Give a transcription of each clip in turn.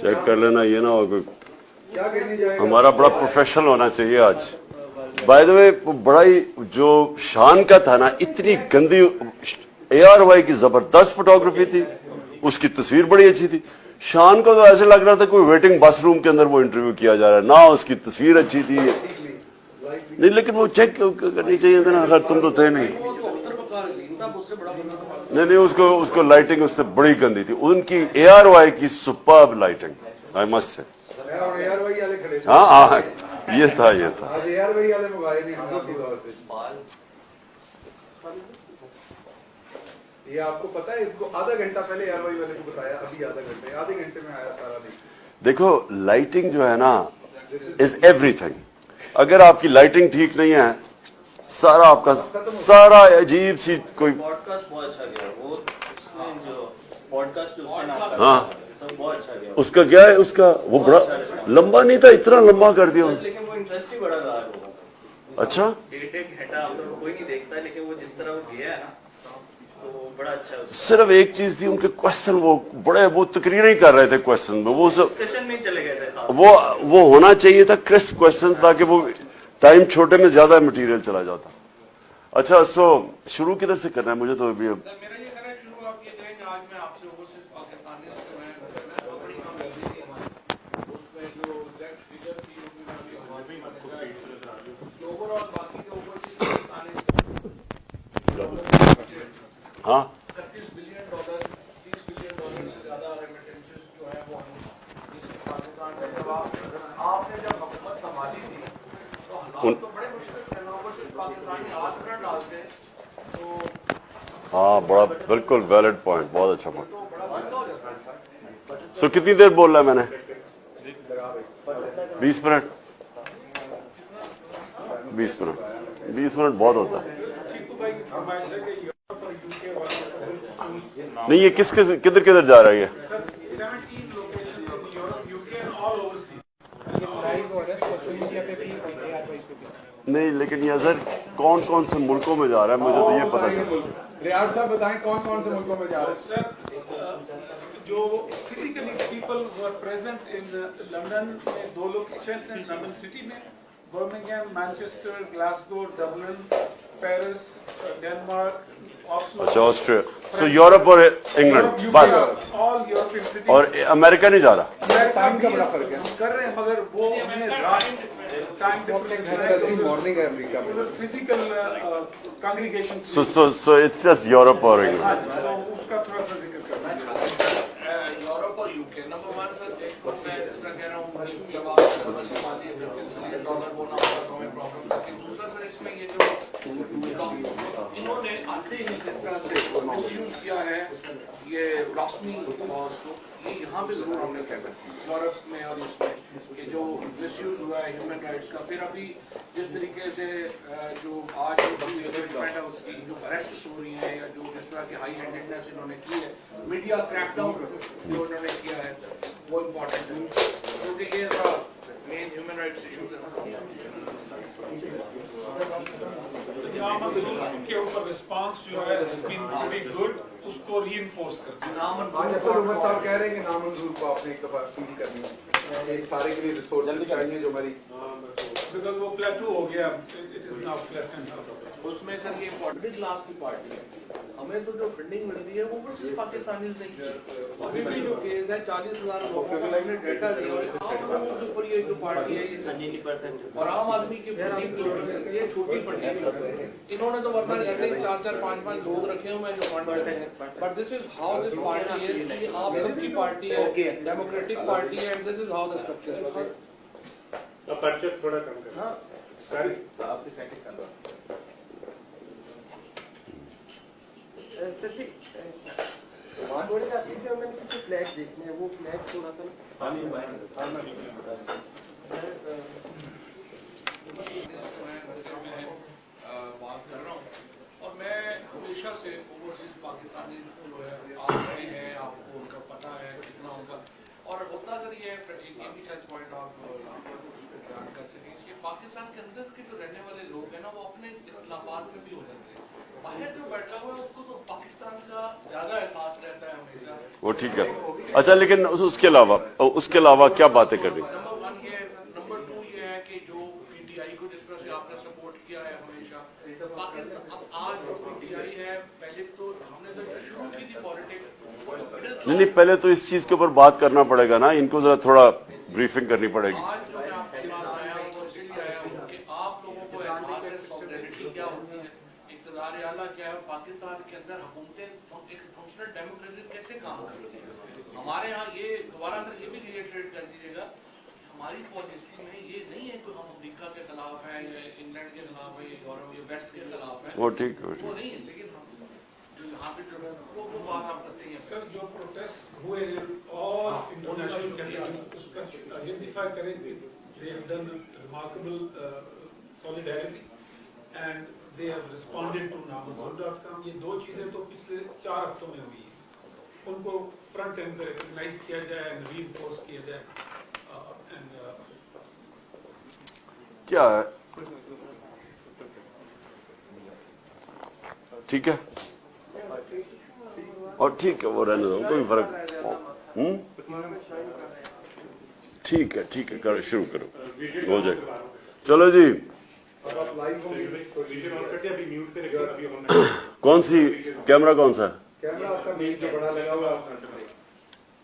Check کر لینا, یہ نہ ہو کوئی, ہمارا بڑا پروفیشنل ہونا چاہیے آج. بائی دا وے بڑا ہی جو شان کا تھا نا, اتنی گندی ARY کی زبردست فوٹوگرافی تھی, اس کی تصویر بڑی اچھی تھی. شان کو تو ایسے لگ رہا تھا کوئی ویٹنگ بس روم کے اندر وہ انٹرویو کیا جا رہا ہے, نہ اس کی تصویر اچھی تھی نہیں, لیکن وہ چیک کرنی چاہیے تھا نا, اگر تم تو تھے نہیں. نہیں اس کو لائٹنگ اس سے بڑی گندی تھی. ان کی ARY کی سپرب لائٹنگ, آئی مسٹ سے. ہاں ہاں یہ تھا یہ آپ کو پتا ہے, اس کو آدھا گھنٹہ پہلے ARY والے کو بتایا, ابھی آدھے گھنٹے میں آیا سارا. دیکھو لائٹنگ جو ہے نا از ایوری تھنگ. اگر آپ کی لائٹنگ ٹھیک نہیں ہے, سارا آپ کا سارا عجیب سی کوئی. ہاں اس کا کیا ہے, اس کا وہ بڑا لمبا نہیں تھا, اتنا لمبا کر دیا. اچھا کوئی نہیں دیکھتا, لیکن وہ جس طرح وہ گیا ہے نا تو بڑا اچھا. صرف ایک چیز تھی, ان کے کوشچن وہ بڑے, وہ تقریر ہی کر رہے تھے کوشچن میں, وہ ڈسکشن میں چلے گئے تھے. وہ ہونا چاہیے تھا کرسپ کوشچن, تاکہ وہ ٹائم چھوٹے میں زیادہ مٹیریل چلا جاتا. اچھا سو شروع کدھر سے کرنا ہے مجھے تو ابھی. ہاں $31 بلین $30 بلین سے زیادہ ریمیٹنسز جو ہیں وہ پاکستان میں. جب آپ نے جب حکومت سنبھالی تھی تو حالات تو بڑے مشکل تھے, لوگوں سے پاکستانی ہاتھ نہ ڈالتے تو. ہاں بڑا بالکل ویلڈ پوائنٹ, بہت اچھا پوائنٹ. سو کتنی دیر بول رہا ہے میں نے؟ 20 منٹ. 20 منٹ بہت ہوتا ہے. نہیں یہ کس کدھر جا رہا ہے یہ؟ نہیں لیکن یہ سر کون سے ملکوں میں جا رہا ہے, مجھے تو یہ پتا چلا. ریاض صاحب بتائیں کون سے ملکوں میں جا رہے ہیں؟ جو physically people who are present in London میں 2 لوکیشنز ہیں, لندن سٹی میں, Birmingham, Manchester, Glasgow, Dublin, Paris, Denmark, اچھا آسٹریا. سو یورپ اور انگلینڈ بس, اور امریکہ نہیں جا رہا. ٹائم کا بڑا فرق ہے, کر رہے ہیں مگر وہ مارننگ ہے امریکہ میں. Physical congregation. So it's just Europe اور انگلینڈ. اس کا تھوڑا سا ذکر کرنا ہے. یورپ اور UK نمبر 1 سر, ایک تو میں جس طرح کہہ رہا ہوں جب آپ $31 بلین ہونا ہوگا تو ہمیں پرابلم تھی. دوسرا سر اس میں یہ جو انہوں نے آتے ہی جس طرح سے مس یوز کیا ہے یہ راسمی لاز کو, یہ یہاں پہ ضرور ہم نے کہا یورپ میں اور اس میں کہ جو مس یوز ہوا ہے ہیومن رائٹس کا. پھر ابھی جس طریقے سے جو آج ڈیولپمنٹ ہے اس کی جو اریسٹ ہو رہی ہیں, یا جو جس طرح کی ہائی ہینڈیڈنیس انہوں نے کی ہے, میڈیا کریک ڈاؤن جو انہوں نے کیا ہے وہ امپورٹنٹ ہے, کیونکہ یہ مین ہیومن رائٹس ایشوز ہے. کے اوپر رسپانس جو ہے گڈ, اس کو ری انفورس کرتے ہیں. عمر صاحب کہہ رہے ہیں کہ نامنظور کو آپ نے ایک دفعہ فیل کرنی ہے, سارے کے لیے ریسورسز چاہیے جو ہماری, بیکاز وہ پلیٹو ہو گیا. اس میں سر یہ مڈل کلاس کی پارٹی ہے, ہمیں تو جو فنڈنگ مل رہی ہے وہ صرف پاکستانیز نہیں کی. ابھی بھی جو کیس ہے 40,000 لوگوں کا ہم نے ڈیٹا دیا, اور عام لوگوں کے اوپر یہ جو پارٹی ہے یہ اور عام آدمی کی فنڈنگ کی ضرورت ہے, چھوٹی فنڈنگ. انہوں نے تو ورنہ ایسے ہی 4-5 لوگ رکھے ہوئے ہیں جو فنڈ کرتے ہیں. But this is how this party ہے, کہ آپ سب کی پارٹی ہے, ڈیموکریٹک پارٹی ہے, and this is how the structure ہے. پرچیز تھوڑا کم کرنا. آپ کی سیٹنگ کر رہا تھوڑے سے میں نے فلیگ دیکھنے ہیں, وہ فلیگ تھوڑا سا بات کر رہا ہوں. اور میں ہمیشہ سے اوورسیز پاکستانی جو ہے آپ رہے ہیں, آپ کو ان کا پتہ ہے کتنا ان کا, اور ہوتا سر یہ بھی ٹچ پوائنٹ آپ بیان کر سکیں کہ پاکستان کے اندر کے جو رہنے والے لوگ ہیں نا وہ اپنے اختلافات میں بھی ہو جاتے ہیں. باہر جو بیٹھا ہوا ہے اس کو تو پاکستان کا زیادہ احساس رہتا ہے ہمیشہ وہ ٹھیک ہے. اچھا لیکن اس کے علاوہ کیا باتیں کرنی؟ نمبر 1 یہ ہے. نمبر 2 یہ ہے کہ جو پی ٹی آئی کو جس طرح سے آپ نے سپورٹ کیا ہے ہمیشہ پاکستان، اب آج جو پی ٹی آئی ہے، پہلے تو ہم نے تو شروع کی تھی پالیٹکس. نہیں پہلے تو اس چیز کے اوپر بات کرنا پڑے گا نا، ان کو ذرا تھوڑا بریفنگ کرنی پڑے گی. آج جو میں آپ کے پاس آیا ہوں وہ اس لیے آیا ہوں کہ آپ لوگوں کو احساس ہے سوورینٹی کیا ہوتی ہے، اقتدار اعلیٰ کیا ہے، پاکستان کے اندر حکومتیں ایک فنکشنل ڈیموکریسی کیسے کام کرتی ہیں. ہمارے ہاں یہ دوبارہ سر یہ بھی ریٹریٹ کر دیجیے گا، ہماری پالیسی میں یہ نہیں ہے کہ ہم امریکہ کے خلاف ہیں یا انگلینڈ کے خلاف ہیں یا یورپ یا ویسٹ کے خلاف ہیں، وہ ٹھیک ہے. وہ نہیں ہے. لیکن ہم جو یہاں پہ جو وہ بات آپ کرتے ہیں سر جو پروٹیسٹ ہوئے اور انٹرنیشنل کمیونٹی اس کا آئیڈینٹیفائی کریں گے. They have done remarkable solidarity and they have responded to Namazon.com. یہ دو چیزیں تو پچھلے 4 ہفتوں میں ہوئی ہیں. ان کو فرنٹ اینڈ پہ ریکگنائز کیا جائے، ری انفورس کیا جائے. کیا ہے ٹھیک ہے اور ٹھیک ہے وہ رہنے دو، کوئی فرق. ٹھیک ہے کرو، شروع کرو، ہو جائے گا. چلو جی. کون سی کیمرہ کون سا؟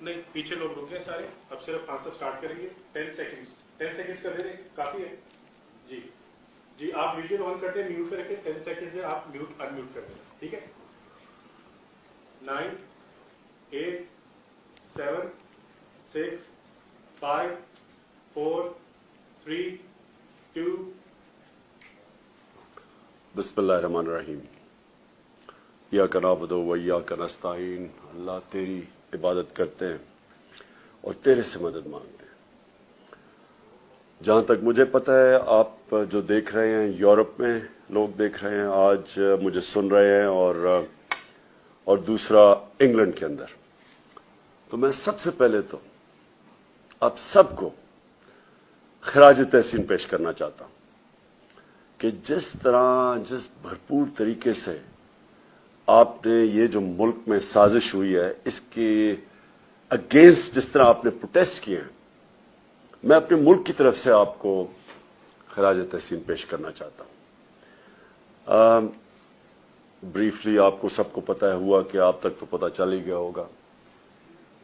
نہیں پیچھے لوگ رکے سارے. اب صرف آنسر اسٹارٹ کریں گے. 10 سیکنڈ کا دے دیں، کافی ہے. جی آپ ویڈیو آن کرتے ہیں، میوٹ پہ رکھیں. 10 سیکنڈ میں آپ میوٹ ان میوٹ کر دیں. ٹھیک ہے. 9 8 7 6 5 4 3 2. بسم اللہ الرحمن الرحیم. ایاک نعبد و ایاک نستعین. اللہ تیری عبادت کرتے ہیں اور تیرے سے مدد مانگتے ہیں. جہاں تک مجھے پتہ ہے آپ جو دیکھ رہے ہیں یورپ میں لوگ دیکھ رہے ہیں، آج مجھے سن رہے ہیں اور دوسرا انگلینڈ کے اندر. تو میں سب سے پہلے تو آپ سب کو خراج تحسین پیش کرنا چاہتا ہوں کہ جس بھرپور طریقے سے آپ نے یہ جو ملک میں سازش ہوئی ہے اس کے اگینسٹ جس طرح آپ نے پروٹیسٹ کیے ہیں، میں اپنے ملک کی طرف سے آپ کو خراج تحسین پیش کرنا چاہتا ہوں. بریفلی آپ کو سب کو پتہ ہوا کہ آپ تک تو پتہ چل ہی گیا ہوگا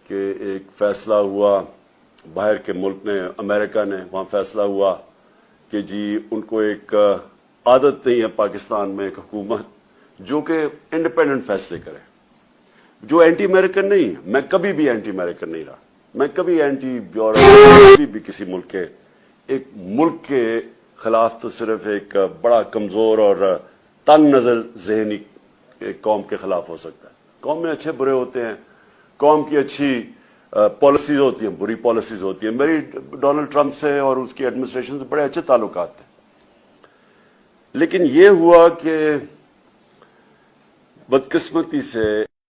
کہ ایک فیصلہ ہوا باہر کے ملک نے، امریکہ نے، وہاں فیصلہ ہوا کہ جی ان کو ایک عادت نہیں ہے پاکستان میں ایک حکومت جو کہ انڈیپینڈنٹ فیصلے کرے، جو اینٹی امریکن نہیں. میں کبھی بھی اینٹی امریکن نہیں رہا، میں کبھی اینٹی یورپ بھی کسی ملک کے ایک ملک کے خلاف تو صرف ایک بڑا کمزور اور تنگ نظر ذہنی ایک قوم کے خلاف ہو سکتا ہے. قوم میں اچھے برے ہوتے ہیں، قوم کی اچھی پالیسیز ہوتی ہیں، بری پالیسیز ہوتی ہیں. میری ڈونلڈ ٹرمپ سے اور اس کی ایڈمنسٹریشن سے بڑے اچھے تعلقات تھے. لیکن یہ ہوا کہ بدقسمتی سے